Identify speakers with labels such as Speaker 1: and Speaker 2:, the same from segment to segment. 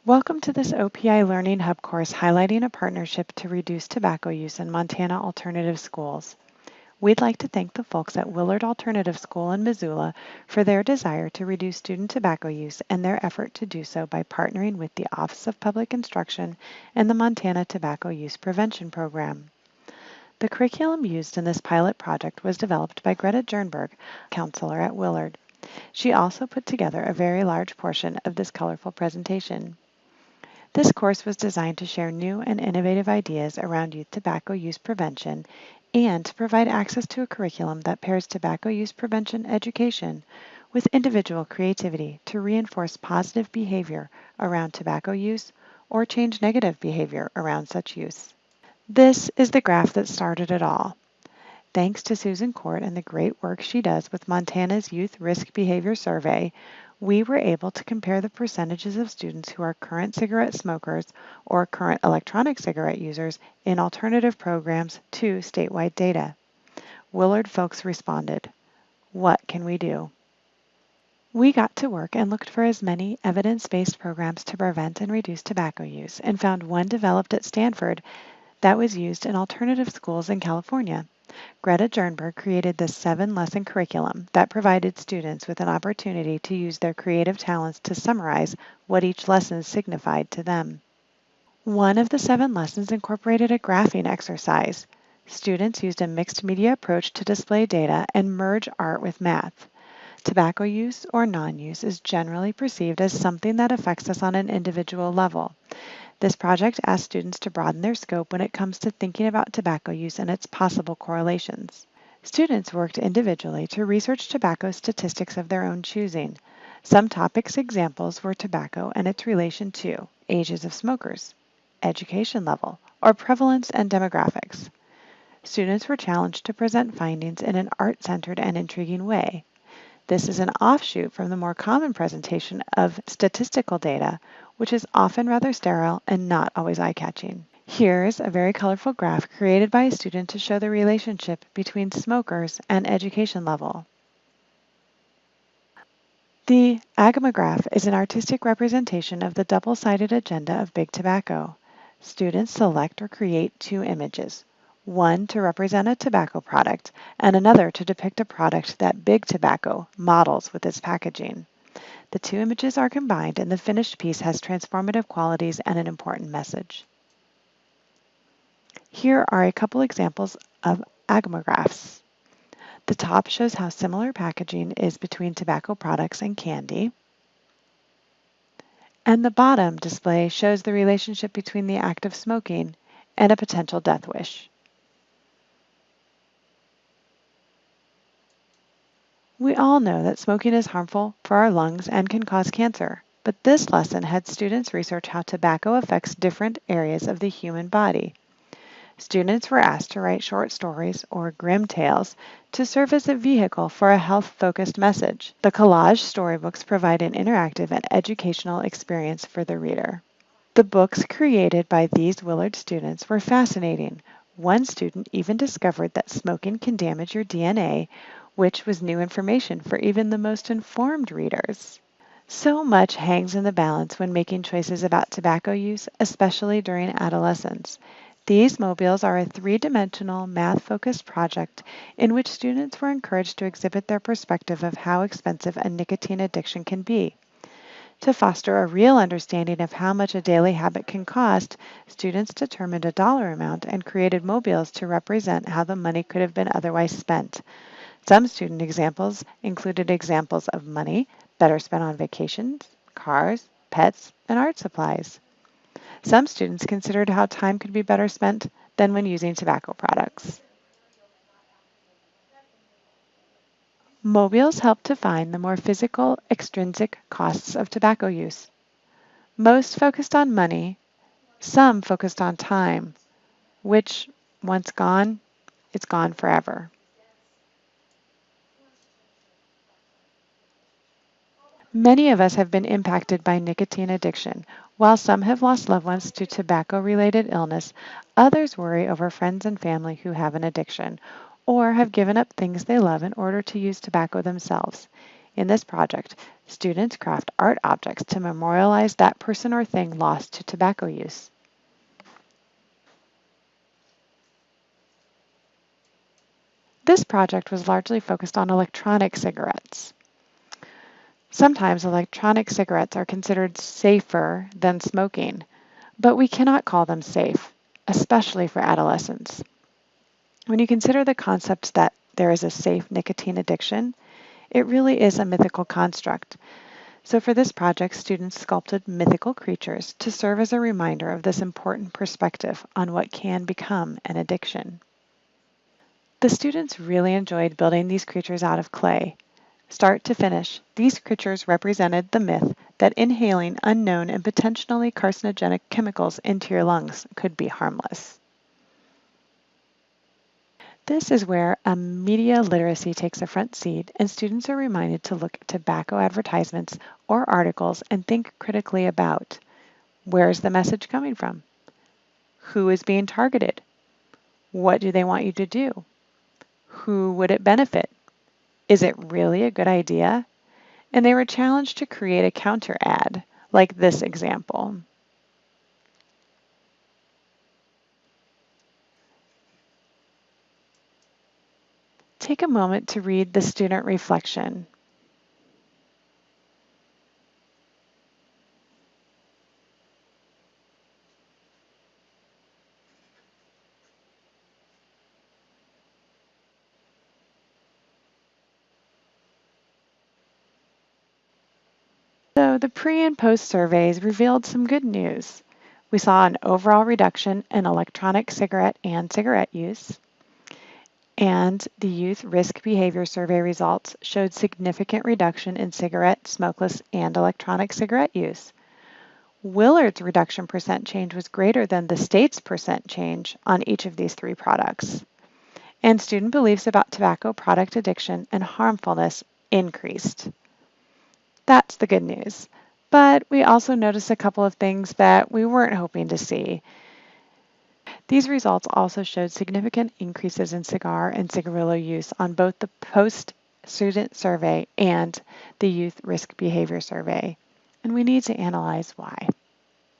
Speaker 1: Welcome to this OPI Learning Hub course highlighting a partnership to reduce tobacco use in Montana alternative schools. We'd like to thank the folks at Willard Alternative School in Missoula for their desire to reduce student tobacco use and their effort to do so by partnering with the Office of Public Instruction and the Montana Tobacco Use Prevention Program. The curriculum used in this pilot project was developed by Greta Jernberg, counselor at Willard. She also put together a very large portion of this colorful presentation. This course was designed to share new and innovative ideas around youth tobacco use prevention and to provide access to a curriculum that pairs tobacco use prevention education with individual creativity to reinforce positive behavior around tobacco use or change negative behavior around such use. This is the graph that started it all. Thanks to Susan Court and the great work she does with Montana's Youth Risk Behavior Survey, we were able to compare the percentages of students who are current cigarette smokers or current electronic cigarette users in alternative programs to statewide data. Willard folks responded, "What can we do?" We got to work and looked for as many evidence-based programs to prevent and reduce tobacco use and found one developed at Stanford that was used in alternative schools in California. Greta Jernberg created this 7-lesson curriculum that provided students with an opportunity to use their creative talents to summarize what each lesson signified to them. One of the 7 lessons incorporated a graphing exercise. Students used a mixed media approach to display data and merge art with math. Tobacco use or non-use is generally perceived as something that affects us on an individual level. This project asked students to broaden their scope when it comes to thinking about tobacco use and its possible correlations. Students worked individually to research tobacco statistics of their own choosing. Some topics examples were tobacco and its relation to ages of smokers, education level, or prevalence and demographics. Students were challenged to present findings in an art-centered and intriguing way. This is an offshoot from the more common presentation of statistical data, which is often rather sterile and not always eye-catching. Here's a very colorful graph created by a student to show the relationship between smokers and education level. The agamograph is an artistic representation of the double-sided agenda of Big Tobacco. Students select or create 2 images, one to represent a tobacco product and another to depict a product that Big Tobacco models with its packaging. The 2 images are combined and the finished piece has transformative qualities and an important message. Here are a couple examples of agomographs. The top shows how similar packaging is between tobacco products and candy. And the bottom display shows the relationship between the act of smoking and a potential death wish. We all know that smoking is harmful for our lungs and can cause cancer, but this lesson had students research how tobacco affects different areas of the human body. Students were asked to write short stories or grim tales to serve as a vehicle for a health-focused message. The collage storybooks provide an interactive and educational experience for the reader. The books created by these Willard students were fascinating. One student even discovered that smoking can damage your DNA, which was new information for even the most informed readers. So much hangs in the balance when making choices about tobacco use, especially during adolescence. These mobiles are a 3-dimensional, math-focused project in which students were encouraged to exhibit their perspective of how expensive a nicotine addiction can be. To foster a real understanding of how much a daily habit can cost, students determined a dollar amount and created mobiles to represent how the money could have been otherwise spent. Some student examples included examples of money better spent on vacations, cars, pets, and art supplies. Some students considered how time could be better spent than when using tobacco products. Mobiles help to find the more physical, extrinsic costs of tobacco use. Most focused on money, some focused on time, which, once gone, it's gone forever. Many of us have been impacted by nicotine addiction. While some have lost loved ones to tobacco-related illness, others worry over friends and family who have an addiction or have given up things they love in order to use tobacco themselves. In this project, Students craft art objects to memorialize that person or thing lost to tobacco use. This project was largely focused on electronic cigarettes. Sometimes electronic cigarettes are considered safer than smoking, but we cannot call them safe, especially for adolescents. When you consider the concept that there is a safe nicotine addiction, it really is a mythical construct. So for this project, students sculpted mythical creatures to serve as a reminder of this important perspective on what can become an addiction. The students really enjoyed building these creatures out of clay. Start to finish, these creatures represented the myth that inhaling unknown and potentially carcinogenic chemicals into your lungs could be harmless. This is where a media literacy takes a front seat and students are reminded to look at tobacco advertisements or articles and think critically about where is the message coming from? Who is being targeted? What do they want you to do? Who would it benefit? Is it really a good idea? And they were challenged to create a counter ad, like this example. Take a moment to read the student reflection. So the pre and post surveys revealed some good news. We saw an overall reduction in electronic cigarette and cigarette use, and the Youth Risk Behavior Survey results showed significant reduction in cigarette, smokeless, and electronic cigarette use. Willard's reduction percent change was greater than the state's percent change on each of these three products. And student beliefs about tobacco product addiction and harmfulness increased. That's the good news. But we also noticed a couple of things that we weren't hoping to see. These results also showed significant increases in cigar and cigarillo use on both the post-student survey and the Youth Risk Behavior Survey, and we need to analyze why.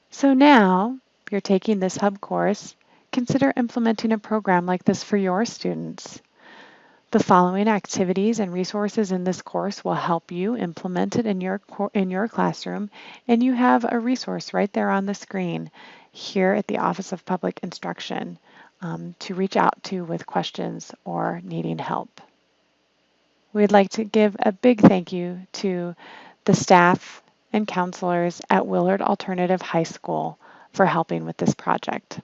Speaker 1: So now, if you're taking this Hub course, consider implementing a program like this for your students. The following activities and resources in this course will help you implement it in your classroom, and you have a resource right there on the screen here at the Office of Public Instruction to reach out to with questions or needing help. We'd like to give a big thank you to the staff and counselors at Willard Alternative High School for helping with this project.